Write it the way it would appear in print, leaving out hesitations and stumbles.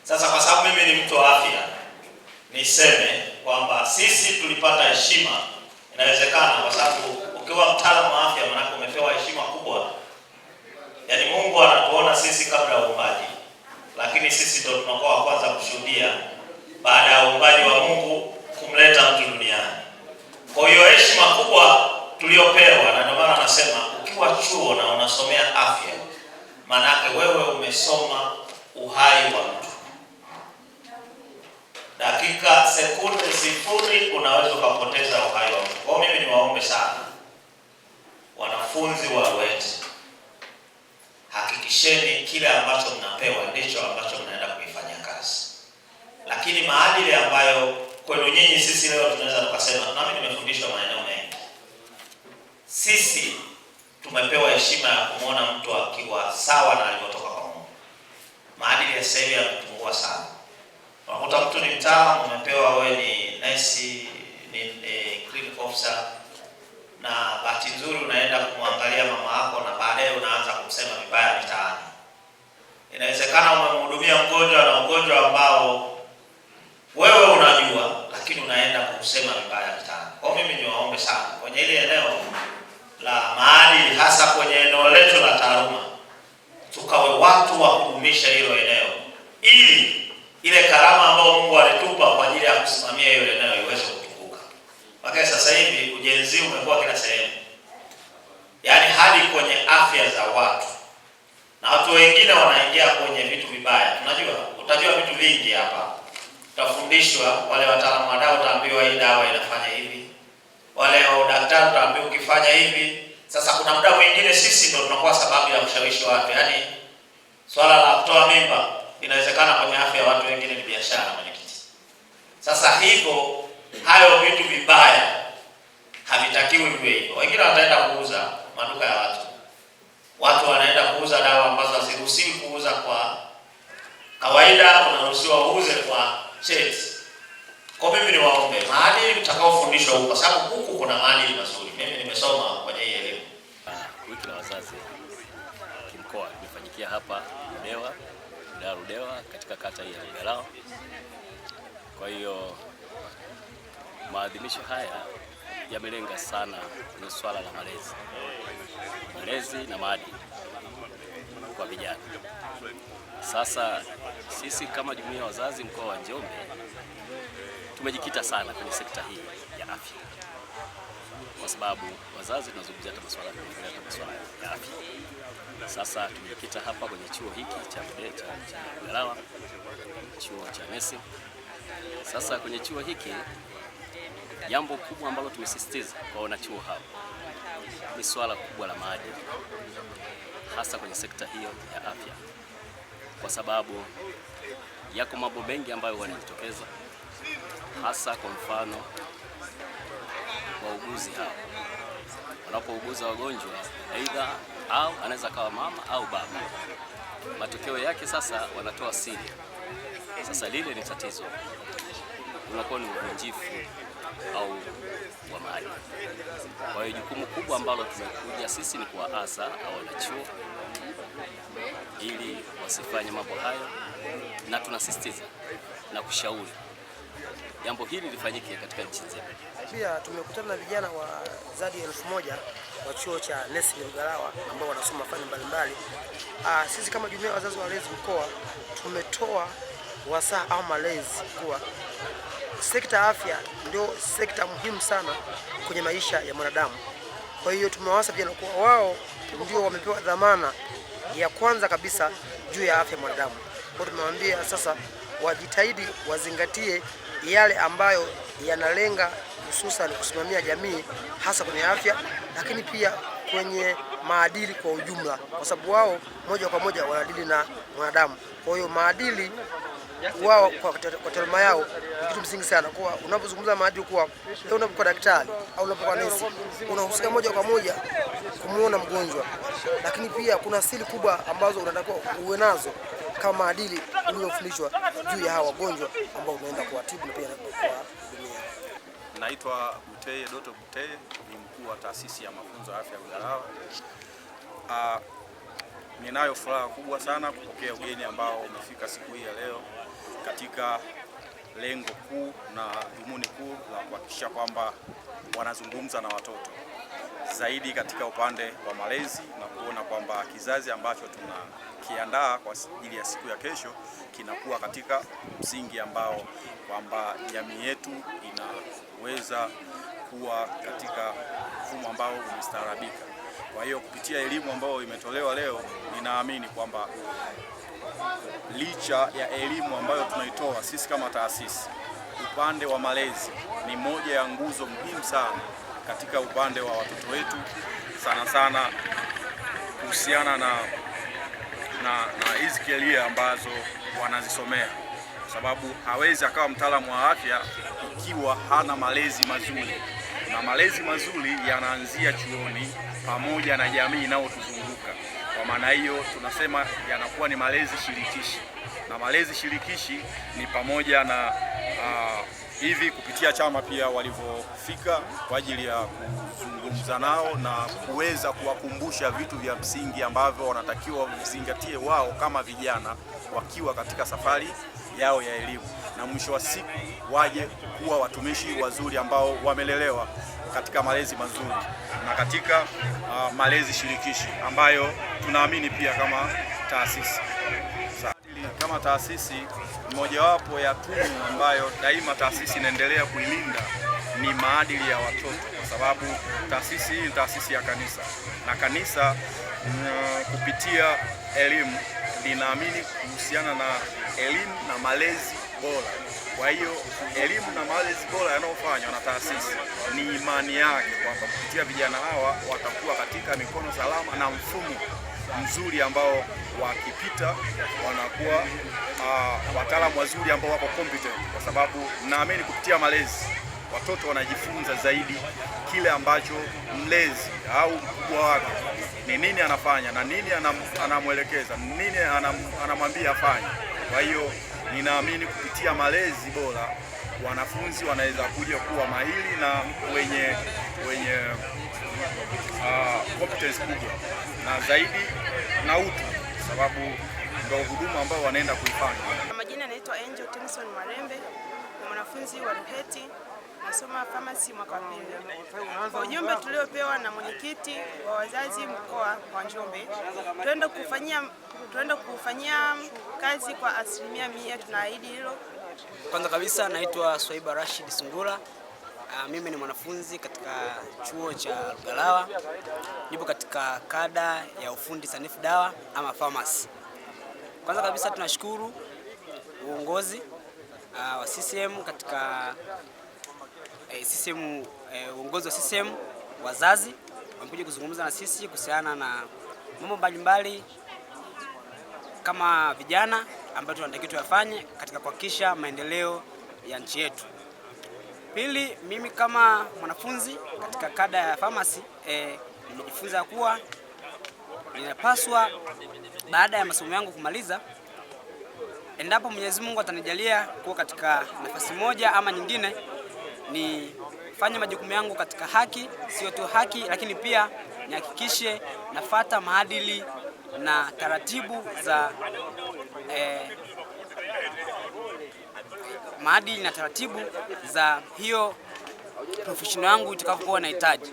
Sasa kwa sababu mimi ni mtu wa afya, niseme kwamba sisi tulipata heshima. Inawezekana kwa sababu ukiwa mtaalamu wa afya maana umepewa heshima kubwa. Yaani Mungu anatuona sisi kabla ya uumbaji, lakini sisi ndio tunakuwa wa kwanza kushuhudia baada ya uumbaji wa Mungu kumleta mtu duniani. Kwa hiyo heshima kubwa tuliopewa, na ndio maana nasema ukiwa chuo na unasomea afya, maana wewe umesoma uhai wa mtu. Dakika sekunde sifuri unaweza kupoteza uhai wa mtu. Kwa mimi niwaombe sana wanafunzi wa RUET, hakikisheni kile ambacho mnapewa ndicho ambacho mnaenda kuifanyia kazi. Lakini maadili ambayo kwenu nyinyi sisi leo tunaweza tukasema, na mimi nimefundishwa maeneo mengi, sisi tumepewa heshima ya kumuona mtu akiwa sawa na alipotoka kwa Mungu. Maadili ya sasa hivi yamepungua sana. Unakuta mtu ni mtaalamu, umepewa wewe ni nesi, ni clinic officer, na bahati nzuri unaenda kumwangalia mama yako na baadaye unaanza kumsema vibaya mitaani. Inawezekana umemhudumia mgonjwa na ugonjwa ambao wewe unajua, lakini unaenda kumsema vibaya mitaani. Kwa mimi niwaombe sana kwenye ile eneo la maadili, hasa kwenye eneo letu la taaluma, tukawe watu wa kudumisha hilo eneo, ili ile karama ambayo Mungu alitupa kwa ajili ya kusimamia hilo eneo iweze kutukuka. Mpaka sasa hivi ujenzi umekuwa kila sehemu, yaani hadi kwenye afya za watu, na watu wengine wanaingia kwenye vitu vibaya. Utajua vitu vingi hapa, utafundishwa. Wale wataalamu wa dawa utaambiwa hii dawa inafanya hivi, wale daktari utaambiwa ukifanya hivi. Sasa kuna muda mwingine sisi ndio tunakuwa sababu ya kushawishi watu, yaani swala la kutoa mimba inawezekana kwenye afya ya watu wengine ni biashara, mwenyekiti. Sasa hivyo hayo vitu vibaya havitakiwi viwe hivyo. Wengine wataenda kuuza maduka ya watu wanaenda kuuza dawa ambazo haziruhusiwi kuuza kwa kawaida, unaruhusiwa uuze kwa cheti. Kwa mimi niwaombe maadili mtakaofundishwa huko, kwa sababu huku kuna maadili mazuri. Mimi nimesoma kwenye hii elimu. Wiki la wazazi kimkoa limefanyikia hapa Ludewa katika kata hii ya Lugalao. Kwa hiyo maadhimisho haya yamelenga sana kwenye swala la malezi na maadili kwa vijana. Sasa sisi kama jumuiya ya wazazi mkoa wa Njombe tumejikita sana kwenye sekta hii ya afya, kwa sababu wazazi tunazungumzia masuala ya afya. Sasa tumejikita hapa kwenye chuo hiki cha Lugalao, chuo cha nursing. Sasa kwenye chuo hiki jambo kubwa ambalo tumesisitiza kwa wanachuo hao ni swala kubwa la maadili, hasa kwenye sekta hiyo ya afya, kwa sababu yako mambo mengi ambayo wanajitokeza, hasa kwa mfano wauguzi hao wanapouguza wagonjwa, aidha au anaweza kawa mama au baba, matokeo yake sasa wanatoa siri. Sasa lile ni tatizo, unakuwa ni uvunjifu au wa maadili. Kwa hiyo jukumu kubwa ambalo tumekuja sisi ni kuwaasa au wanachuo ili wasifanye mambo hayo, na tunasisitiza na kushauri jambo hili lifanyike katika nchi nzima. Pia tumekutana na vijana wa zaidi ya 1000 wa chuo cha nursing Lugalao ambao wanasoma fani mbalimbali. Sisi kama jumuiya ya wazazi walezi mkoa tumetoa wasaa au malezi kuwa sekta ya afya ndio sekta muhimu sana kwenye maisha ya mwanadamu. Kwa hiyo tumewasa vijana kuwa wao ndio wamepewa dhamana ya kwanza kabisa juu ya afya ya mwanadamu. Kwa hiyo tumewaambia sasa wajitahidi wazingatie yale ambayo yanalenga hususan kusimamia jamii, hasa kwenye afya, lakini pia kwenye maadili kwa ujumla, kwa sababu wao moja kwa moja wanadili na mwanadamu. Kwa hiyo maadili wao kwa taaluma yao ni kitu msingi sana. Kwa unapozungumza maadili, kwa leo unapokuwa daktari au unapokuwa nesi, unahusika moja kwa moja kumuona mgonjwa, lakini pia kuna siri kubwa ambazo unatakiwa uwe nazo kama maadili uliyofundishwa juu ya hawa wagonjwa ambao unaenda kuwatibu na pia kuwahudumia. Naitwa Buteye Doto Buteye, ni mkuu wa taasisi ya mafunzo ya afya Lugalao. Ninayo furaha kubwa sana kupokea ugeni ambao umefika siku hii ya leo. katika lengo kuu na dhumuni kuu la kuhakikisha kwamba wanazungumza na watoto zaidi katika upande wa malezi na kuona kwamba kizazi ambacho tunakiandaa kwa ajili ya siku ya kesho kinakuwa katika msingi ambao kwamba jamii yetu inaweza kuwa katika mfumo ambao umestaarabika. Kwa hiyo kupitia elimu ambayo imetolewa leo, ninaamini kwamba licha ya elimu ambayo tunaitoa sisi kama taasisi, upande wa malezi ni moja ya nguzo muhimu sana katika upande wa watoto wetu, sana sana kuhusiana na hizi kelia ambazo wanazisomea, kwa sababu hawezi akawa mtaalamu wa afya ikiwa hana malezi mazuri, na malezi mazuri yanaanzia chuoni pamoja na jamii inayotuzunguka. Kwa maana hiyo tunasema yanakuwa ni malezi shirikishi, na malezi shirikishi ni pamoja na hivi kupitia chama pia walivyofika kwa ajili ya kuzungumza nao na kuweza kuwakumbusha vitu vya msingi ambavyo wanatakiwa vizingatie wao kama vijana wakiwa katika safari yao ya elimu, na mwisho wa siku waje kuwa watumishi wazuri ambao wamelelewa katika malezi mazuri na katika malezi shirikishi ambayo tunaamini pia kama taasisi. Kama taasisi, mojawapo ya tunu ambayo daima taasisi inaendelea kuilinda ni maadili ya watoto, kwa sababu taasisi hii ni taasisi ya kanisa, na kanisa kupitia elimu linaamini kuhusiana na elimu na malezi bora. Kwa hiyo elimu na malezi bora yanayofanywa na taasisi ni imani yake kwamba kupitia vijana hawa watakuwa katika mikono salama na mfumo mzuri ambao wakipita wanakuwa wataalamu wazuri ambao wako competent, kwa sababu naamini kupitia malezi watoto wanajifunza zaidi kile ambacho mlezi au mkubwa wake ni nini anafanya na nini anamwelekeza, nini anamwambia afanye. Kwa hiyo ninaamini kupitia malezi bora wanafunzi wanaweza kuja kuwa mahiri na wenye competence kubwa na zaidi na utu, sababu ndio huduma ambao wanaenda kuifanya. Majina naitwa Angel Timson Marembe, ni mwanafunzi wa Ruheti, nasoma pharmacy mwaka wa pili. Kwa ujumbe tuliopewa na mwenyekiti wa wazazi mkoa wa Njombe, tuenda kufanyia kazi kwa 100%, tunaahidi hilo. Kwanza kabisa naitwa Swaiba Rashid Sungura. Mimi ni mwanafunzi katika chuo cha Lugalawa. Nipo katika kada ya ufundi sanifu dawa ama pharmacy. Kwanza kabisa tunashukuru uongozi wa CCM katika uongozi wa CCM, wazazi wamekuja kuzungumza na sisi kuhusiana na mambo mbalimbali kama vijana ambao tunatakiwa tuyafanye katika kuhakikisha maendeleo ya nchi yetu. Pili, mimi kama mwanafunzi katika kada ya pharmacy nimejifunza kuwa ninapaswa baada ya masomo yangu kumaliza, endapo Mwenyezi Mungu atanijalia kuwa katika nafasi moja ama nyingine, nifanye majukumu yangu katika haki, sio tu haki lakini pia nihakikishe nafuata maadili na taratibu za maadili na taratibu za hiyo profession yangu itakayokuwa nahitaji.